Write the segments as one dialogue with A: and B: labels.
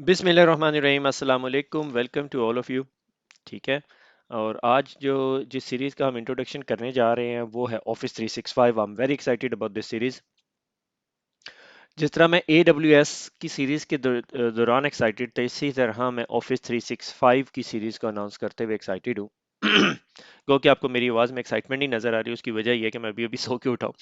A: बिस्मिल्लाहिर्रहमानिर्रहीम अस्सलाम वालेकुम welcome to all of you. ठीक है। और आज जिस सीरीज़ का हम इंट्रोडक्शन करने जा रहे हैं वो है office 365। I am very excited about this series. जिस तरह मैं AWS की सीरीज़ के दौरान एक्साइटेड था, इसी तरह मैं ऑफिस 365 की सीरीज़ को अनाउंस करते हुए एक्साइटेड हूँ। क्योंकि आपको मेरी आवाज़ में एक्साइटमेंट नहीं नज़र आ रही, उसकी वजह यह है कि मैं अभी अभी सो के उठा हूँ।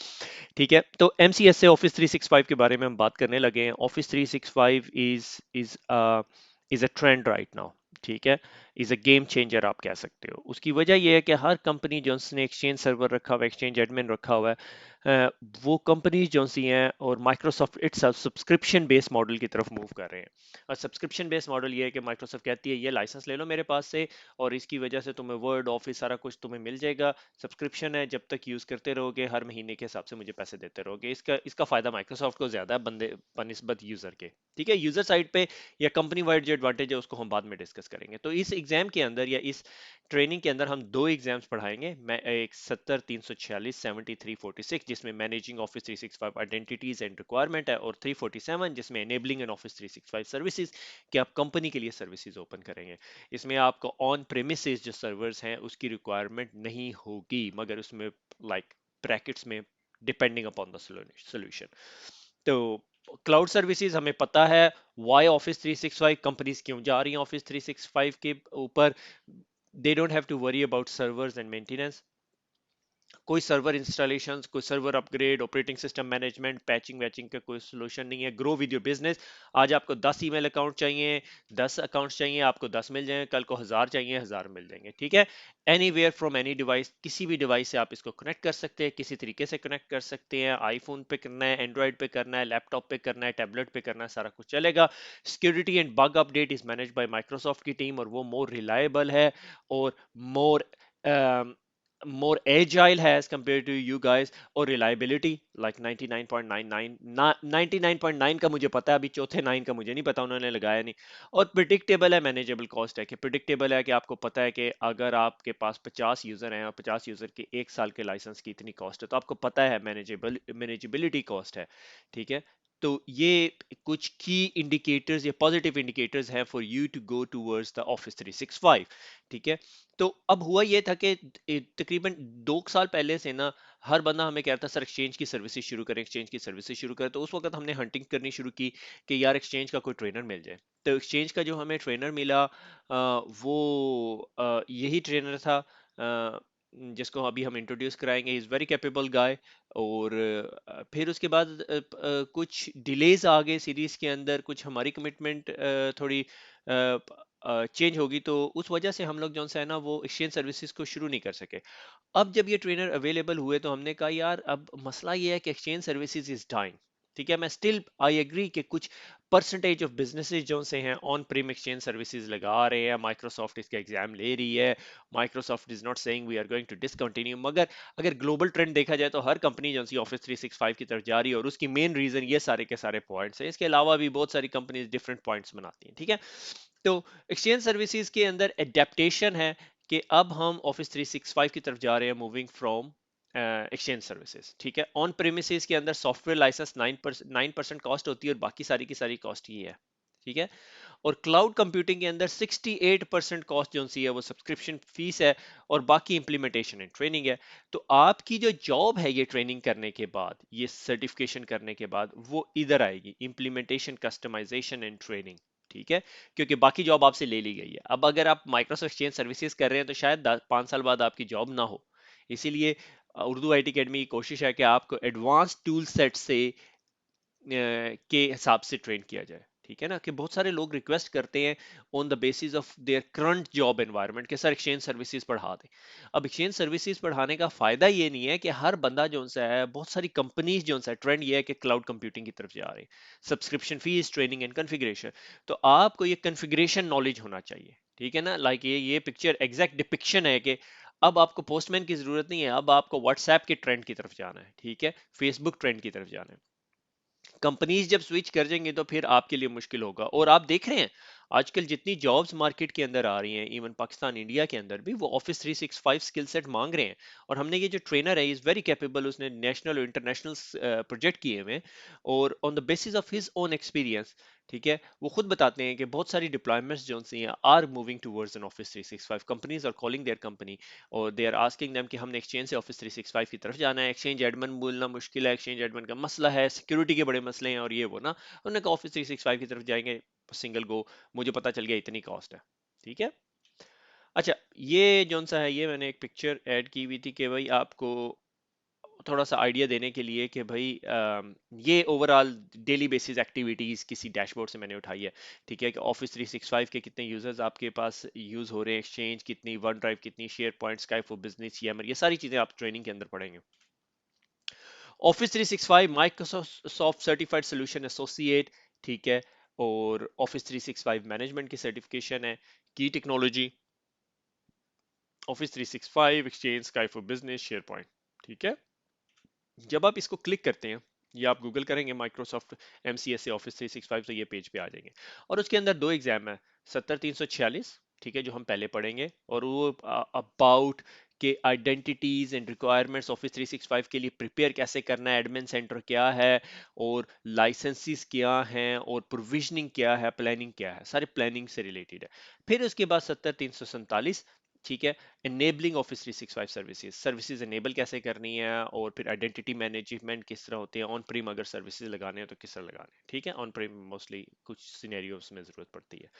A: ठीक है, तो MCS से ऑफिस 365 के बारे में हम बात करने लगे हैं। Office 365 is a trend right now. ठीक है, इज अ गेम चेंजर आप कह सकते हो। उसकी वजह यह है कि हर कंपनी जो ने एक्सचेंज सर्वर रखा हुआ है, एक्सचेंज एडमिन रखा हुआ है, वो कंपनीज जो सी हैं और Microsoft itself subscription based model की तरफ मूव कर रहे हैं। और सब्सक्रिप्शन बेस्ड मॉडल ये है कि माइक्रोसॉफ्ट कहती है ये लाइसेंस ले लो मेरे पास से, और इसकी वजह से तुम्हें वर्ड ऑफिस सारा कुछ तुम्हें मिल जाएगा। सब्सक्रिप्शन है, जब तक यूज करते रहोगे हर महीने के हिसाब से मुझे पैसे देते रहोगे। इसका इसका फायदा माइक्रोसॉफ्ट को ज्यादा है बंदे बनिस्बत यूजर के। ठीक है, यूजर साइड पे या कंपनी वाइड जो एडवांटेज है उसको हम बाद में डिस्कस करेंगे। तो इस एग्जाम के अंदर या इस ट्रेनिंग के अंदर हम दो एग्जाम्स पढ़ाएंगे। मैं एक 70 346 जिसमें managing office 365 identities and requirement है, और 347 जिसमें एनेबलिंग एन ऑफिस 365 सर्विसेज कि आप कंपनी के लिए सर्विसेज ओपन करेंगे। इसमें आपको ऑन प्रेमिसेस जो सर्वर्स हैं उसकी रिक्वायरमेंट नहीं होगी, मगर उसमें लाइक ब्रैकेट्स में डिपेंडिंग अपॉन द सोल्यूशन। तो क्लाउड सर्विसेज हमें पता है वाई ऑफिस 365 कंपनीज क्यों जा रही हैं ऑफिस 365 के ऊपर। They don't have to worry about servers and maintenance. कोई सर्वर इंस्टॉलेशंस, कोई server upgrade, operating system management, patching वैचिंग का कोई सोल्यूशन नहीं है। Grow with your business. आज आपको 10 ईमेल अकाउंट चाहिए, 10 अकाउंट्स चाहिए, आपको 10 मिल जाएंगे। कल को 1000 चाहिए, 1000 मिल जाएंगे। ठीक है, एनीवेयर फ्रॉम एनी डिवाइस, किसी भी डिवाइस से आप इसको कनेक्ट कर सकते हैं, किसी तरीके से कनेक्ट कर सकते हैं। आईफोन पे करना है, एंड्रॉइड पे करना है, लैपटॉप पे करना है, टैबलेट पे करना है, सारा कुछ चलेगा। Security and bug update is manage by Microsoft की टीम, और वो मोर रिलायबल है और मोर more agile as compared to you guys, और reliability like 99.99 99.9 का मुझे पता है, अभी चौथे 9 का मुझे नहीं पता, उन्होंने लगाया नहीं। और प्रिडिक्टेबल है, मैनेजेबल कॉस्ट है। कि प्रिडिक्टेबल है कि आपको पता है कि अगर आपके पास 50 यूजर हैं और 50 यूजर के एक साल के लाइसेंस की इतनी कॉस्ट है, तो आपको पता है मैनेजेबिलिटी कॉस्ट है। ठीक है, तो ये कुछ की इंडिकेटर्स या पॉजिटिव इंडिकेटर्स हैं for you to go towards the office 365। ठीक है, तो अब हुआ ये था कि तकरीबन 2 साल पहले से ना हर बंदा हमें कह रहा था सर एक्सचेंज की सर्विसेज शुरू करें, एक्सचेंज की सर्विसेज शुरू करें। तो उस वक्त हमने हंटिंग करनी शुरू की कि यार एक्सचेंज का कोई ट्रेनर मिल जाए। तो एक्सचेंज का जो हमें ट्रेनर मिला यही ट्रेनर था जिसको अभी हम इंट्रोड्यूस कराएंगे। इज़ वेरी कैपेबल गाय। और फिर उसके बाद कुछ डिलेज आ गए सीरीज के अंदर, कुछ हमारी कमिटमेंट थोड़ी चेंज होगी, तो उस वजह से हम लोग जो है ना वो एक्सचेंज सर्विसेज को शुरू नहीं कर सके। अब जब ये ट्रेनर अवेलेबल हुए तो हमने कहा यार अब मसला ये है कि एक्सचेंज सर्विसेज इज डाइंग। ठीक है, मैं स्टिल आई एग्री कि कुछ परसेंटेज ऑफ बिजनेसेस जो से हैं ऑन प्रीम एक्सचेंज सर्विसेज लगा रहे हैं। माइक्रोसॉफ्ट इसका एग्जाम ले रही है। Microsoft is not saying we are going to discontinue, मगर अगर ग्लोबल ट्रेंड देखा जाए तो हर कंपनी जो सी ऑफिस 365 की तरफ जा रही है, और उसकी मेन रीजन ये सारे के सारे पॉइंट्स हैं। इसके अलावा भी बहुत सारी कंपनीज डिफरेंट पॉइंट्स बनाती हैं। ठीक है, तो एक्सचेंज सर्विसेज के अंदर एडेप्टेशन है कि अब हम ऑफिस 365 की तरफ जा रहे हैं, मूविंग फ्रॉम एक्सचेंज सर्विसेज। ठीक है, ऑन प्रेमिसेस के अंदर सॉफ्टवेयर लाइसेंस 9% कॉस्ट होती है, और बाकी सारी की सारी कॉस्ट ये है। ठीक है, और क्लाउड कंप्यूटिंग के अंदर 68% कॉस्ट जो सी है वो सब्सक्रिप्शन फीस है, और बाकी इंप्लीमेंटेशन एंड ट्रेनिंग है। तो आपकी जो जॉब है ये ट्रेनिंग करने के बाद, ये सर्टिफिकेशन करने के बाद, वो इधर आएगी, इंप्लीमेंटेशन, कस्टमाइजेशन एंड ट्रेनिंग। ठीक है, क्योंकि बाकी जॉब आपसे ले ली गई है। अब अगर आप माइक्रोसॉफ्ट एक्सचेंज सर्विसेज कर रहे हैं तो शायद 5 साल बाद आपकी जॉब ना हो। इसीलिए उर्दू IT अकेडमी की कोशिश है कि आपको एडवांस टूल सेट से के हिसाब से ट्रेन किया जाए। ठीक है ना, कि बहुत सारे लोग रिक्वेस्ट करते हैं on the basis of their current job environment के सर एक्सचेंज सर्विसेज पढ़ा दें। अब एक्सचेंज सर्विसेज पढ़ाने का फायदा ये नहीं है कि हर बंदा जो सा है, बहुत सारी कंपनीज जो सा ट्रेंड ये है कि क्लाउड कंप्यूटिंग की तरफ जा रहे हैं। Subscription fees, training and configuration. तो आपको ये कॉन्फ़िगरेशन नॉलेज होना चाहिए। ठीक है ना, लाइक ये पिक्चर एग्जैक्ट डिपिक्शन है कि अब आपको पोस्टमैन की जरूरत नहीं है, अब आपको व्हाट्सएप के ट्रेंड की तरफ जाना है। ठीक है, फेसबुक ट्रेंड की तरफ जाना है। कंपनीज जब स्विच कर जाएंगे तो फिर आपके लिए मुश्किल होगा। और आप देख रहे हैं आजकल जितनी जॉब्स मार्केट के अंदर आ रही हैं, इवन पाकिस्तान इंडिया के अंदर भी, वो ऑफिस 365 स्किल सेट मांग रहे हैं। और हमने ये जो ट्रेनर है इज वेरी कैपेबल, उसने नेशनल और इंटरनेशनल प्रोजेक्ट किए हुए हैं, और on the basis of his own experience. ठीक है, वो खुद बताते हैं कि बहुत सारी डिप्लॉयमेंट्स जो सी हैं are moving towards an office 365, companies are calling their company और दे आर आस्किंग देम कि हमने एक्सचेंज से ऑफिस 365 की तरफ जाना है। एक्सचेंज एडमिन बोलना मुश्किल है, एक्सचेंज एडमिन का मसला है, सिक्योरिटी के बड़े मसले हैं और ये वो ना, उन्होंने कहा ऑफिस 365 की तरफ जाएंगे सिंगल गो, मुझे पता चल गया इतनी कॉस्ट है। ठीक है, अच्छा, ये जौन सा है, ये मैंने एक पिक्चर ऐड की हुई थी कि भाई आपको थोड़ा सा आइडिया देने के लिए कि भाई ये ओवरऑल डेली बेसिस एक्टिविटीज किसी डैशबोर्ड से मैंने उठाई है। ठीक है, कि ऑफिस 365 के कितने यूजर्स आपके पास यूज हो रहे हैं, एक्सचेंज कितनी, वन ड्राइव कितनी, share point, sky for business, ये सारी चीजें आप ट्रेनिंग के अंदर पढ़ेंगे। Office 365 Microsoft certified solution associate, ठीक है, और ऑफिस 365 मैनेजमेंट की सर्टिफिकेशन है, की technology, office 365, exchange, sky for business, share point. ठीक है, जब आप इसको क्लिक करते हैं या आप गूगल करेंगे Microsoft M C S office 365 तो ये पेज पे आ जाएंगे। और उसके अंदर दो एग्जाम है, 70346, ठीक है, जो हम पहले पढ़ेंगे, और वो अबाउट के आइडेंटिटीज एंड रिक्वायरमेंट्स ऑफिस 365 के लिए प्रिपेयर कैसे करना है, एडमिन सेंटर क्या है, और लाइसेंसेस क्या हैं, और प्रोविजनिंग क्या है, प्लानिंग क्या है, सारे प्लानिंग से रिलेटेड है। फिर उसके बाद 70347, ठीक है, enabling office 365 services, services enable कैसे करनी है, और फिर आइडेंटिटी मैनेजमेंट किस तरह होते हैं, ऑन प्रीम अगर सर्विसेज लगाने हैं तो किस तरह लगाने हैं। ठीक है, ऑन प्रीम मोस्टली कुछ सिनेरियोस में जरूरत पड़ती है।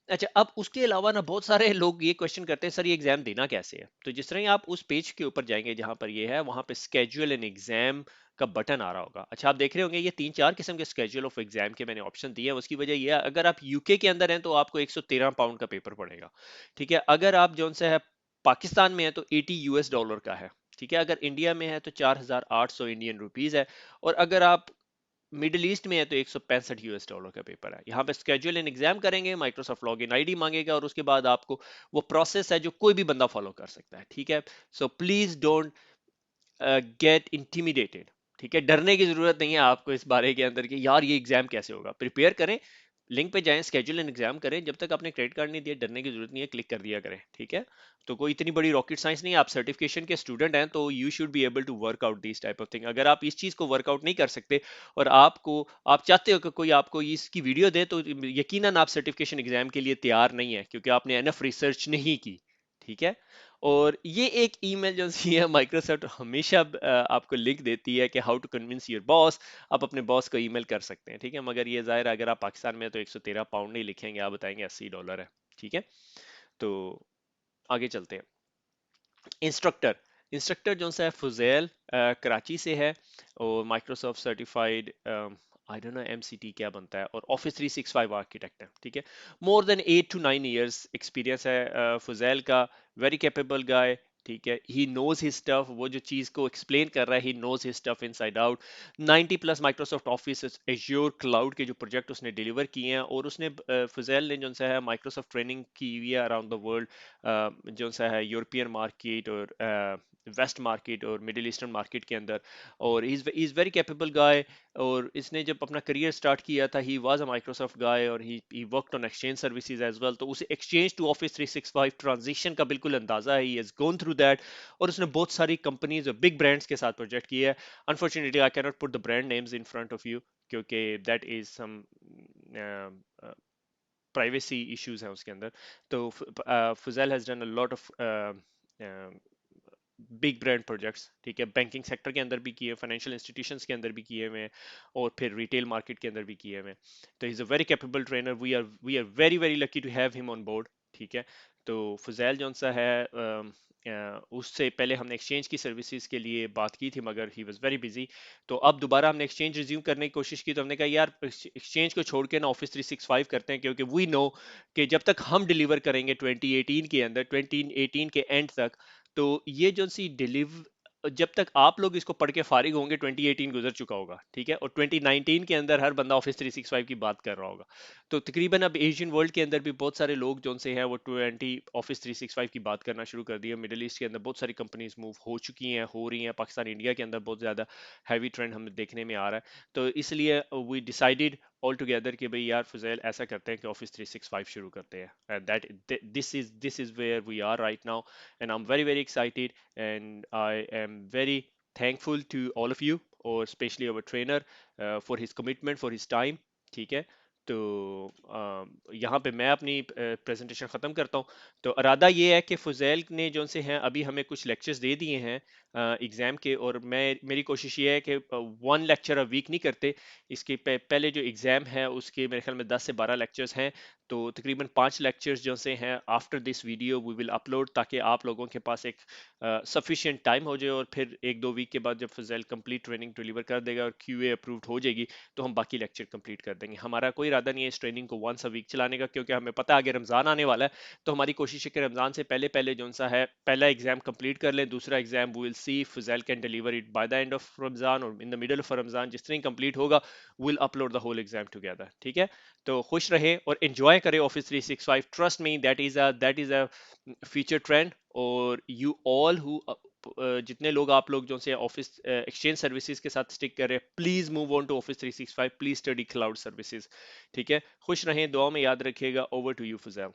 A: अच्छा, अब उसके अलावा ना बहुत सारे लोग ये क्वेश्चन करते हैं सर ये एग्जाम देना कैसे है। तो जिस तरह ही आप उस पेज के ऊपर जाएंगे जहां पर ये है, वहां पे स्केड्यूल एन एग्जाम का बटन आ रहा होगा। अच्छा, आप देख रहे होंगे ये तीन चार किस्म के स्केड्यूल ऑफ एग्जाम के मैंने ऑप्शन दिए हैं। उसकी वजह ये है, अगर आप यूके के अंदर हैं तो आपको 113 पाउंड का पेपर पड़ेगा। ठीक है, अगर आप जो है पाकिस्तान में है तो 80 यूएस डॉलर का है। ठीक है, अगर इंडिया में है तो 4800 इंडियन रुपीज है। और अगर आप मिडिल ईस्ट में है तो 165 यूएस डॉलर का पेपर है। यहाँ पे स्केड्यूल इन एग्जाम करेंगे, माइक्रोसॉफ्ट लॉगिन आईडी मांगेगा, और उसके बाद आपको वो प्रोसेस है जो कोई भी बंदा फॉलो कर सकता है। ठीक है, so please don't get intimidated. ठीक है, डरने की जरूरत नहीं है आपको इस बारे के अंदर कि यार ये एग्जाम कैसे होगा। प्रिपेयर करें, लिंक पे जाएं, स्केड्यूल एंड एग्जाम करें, जब तक आपने क्रेडिट कार्ड नहीं दिया डरने की जरूरत नहीं है, क्लिक कर दिया करें। ठीक है, तो कोई इतनी बड़ी रॉकेट साइंस नहीं है, आप सर्टिफिकेशन के स्टूडेंट हैं तो you should be able to work out this type of thing. अगर आप इस चीज को वर्कआउट नहीं कर सकते और आप चाहते हो कि कोई आपको इसकी वीडियो दे, तो यकीनन आप सर्टिफिकेशन एग्जाम के लिए तैयार नहीं है, क्योंकि आपने एनफ रिसर्च नहीं की। ठीक है, और ये एक ईमेल जो सी है, माइक्रोसॉफ्ट हमेशा आपको लिंक देती है कि how to convince your boss. आप अपने बॉस को ईमेल कर सकते हैं। ठीक है, मगर ये जाहिर है अगर आप पाकिस्तान में हैं तो 113 पाउंड नहीं लिखेंगे, आप बताएंगे 80 डॉलर है। ठीक है, तो आगे चलते हैं। इंस्ट्रक्टर, इंस्ट्रक्टर जो सा है फुजैल कराची से है, और Microsoft certified, I don't know MCT क्या बनता है, और ऑफिस 365 आर्किटेक्ट है। ठीक है, more than 8 to 9 years experience है फुजैल का, वेरी कैपेबल गाय। ठीक है, ही नोज हिज स्टफ, वो जो चीज को एक्सप्लेन कर रहा है, he knows his stuff inside out. 90 plus Microsoft office Azure cloud के जो प्रोजेक्ट उसने डिलीवर किए हैं, और उसने फुजैल ने जो सा है माइक्रोसॉफ्ट ट्रेनिंग की हुई है अराउंड द वर्ल्ड, जो सा है यूरोपियन मार्केट और वेस्ट मार्केट और मिडिल ईस्टर्न मार्केट के अंदर, और इज वेरी कैपेबल गाय। और इसने जब अपना करियर स्टार्ट किया था, he was a Microsoft guy, और he worked on exchange services as well, तो उसे एक्सचेंज टू ऑफिस 365 ट्रांजिशन का बिल्कुल अंदाजा है, he has gone through that. और उसने बहुत सारी कंपनीज और बिग ब्रांड्स के साथ प्रोजेक्ट किया है। Unfortunately I can not put the brand names in front of you, क्योंकि that is some privacy issues हैं उसके अंदर। तो Fuzail has done a lot of big brand projects. ठीक है, बैंकिंग सेक्टर के अंदर भी किए, फाइनेंशियल इंस्टीट्यूशंस के अंदर भी किए हुए हैं, और फिर रिटेल मार्केट के अंदर भी किए हुए हैं। तो is a very capable trainer, we are very very lucky to have him on board. ठीक है, तो फुजैल जौन सा है उससे पहले हमने एक्सचेंज की सर्विसेज के लिए बात की थी, मगर ही वाज वेरी बिजी। तो अब दोबारा हमने एक्सचेंज रिज्यूम करने की कोशिश की, तो हमने कहा यार एक्सचेंज को छोड़ के ना ऑफिस 365 करते हैं, क्योंकि वी नो कि जब तक हम डिलीवर करेंगे 2018 के अंदर, 2018 के एंड तक, तो ये जो सी डिलीव जब तक आप लोग इसको पढ़ के फारिग होंगे 2018 गुजर चुका होगा। ठीक है, और 2019 के अंदर हर बंदा ऑफिस 365 की बात कर रहा होगा। तो तकरीबन अब एशियन वर्ल्ड के अंदर भी बहुत सारे लोग जो से हैं वो 20 ऑफिस 365 की बात करना शुरू कर दिया। मिडिल ईस्ट के अंदर बहुत सारी कंपनीज मूव हो चुकी हैं, हो रही हैं। पाकिस्तान इंडिया के अंदर बहुत ज़्यादा हैवी ट्रेंड हमें देखने में आ रहा है। तो इसलिए वी डिसाइडेड ऑल टुगेदर कि भाई यार फुजैल ऐसा करते हैं कि ऑफिस 365 शुरू करते हैं, and that this is where we are right now, and I am very very excited, and I am very thankful to all of you, or especially our trainer, for his commitment, for his time. ठीक है, तो यहाँ पे मैं अपनी presentation ख़त्म करता हूँ। तो इरादा ये है कि फ़ुज़ैल ने जो से हैं अभी हमें कुछ लेक्चर्स दे दिए हैं एग्ज़ाम के, और मेरी कोशिश ये है कि वन लेक्चर अ वीक नहीं करते। इसके पहले जो एग्ज़ाम है उसके मेरे ख्याल में 10 से 12 लेक्चर्स हैं, तो तकरीबन 5 लेक्चर्स जो से हैं after this video we will upload, ताकि आप लोगों के पास एक सफिशिएंट टाइम हो जाए, और फिर 1-2 वीक के बाद जब फ़ुज़ैल कंप्लीट ट्रेनिंग डिलीवर कर देगा और क्यूए अप्रूव्ड हो जाएगी, तो हम बाकी लेक्चर कंप्लीट कर देंगे। हमारा कोई इरादा नहीं है इस ट्रेनिंग को वंस अ वीक चलाने का, क्योंकि हमें पता है आगे रमज़ान आने वाला है, तो हमारी कोशिश है कि रमज़ान से पहले पहले जो सा है पहला एग्जाम कंप्लीट कर लें, दूसरा exam we will see Fuzail can deliver it by the end of Ramzan और in the middle of Ramzan, जिस तरह कंप्लीट होगा will upload the whole exam together. ठीक है, तो खुश रहे और एंजॉय करें office 365। Trust me, that is a future trend. और यू ऑल हु जितने लोग आप लोग जो से ऑफिस एक्सचेंज सर्विसेज के साथ स्टिक कर रहे हैं, please move on to office 365, please study cloud services. ठीक है, खुश रहें, दुआ में याद रखिएगा। Over to you Fuzail.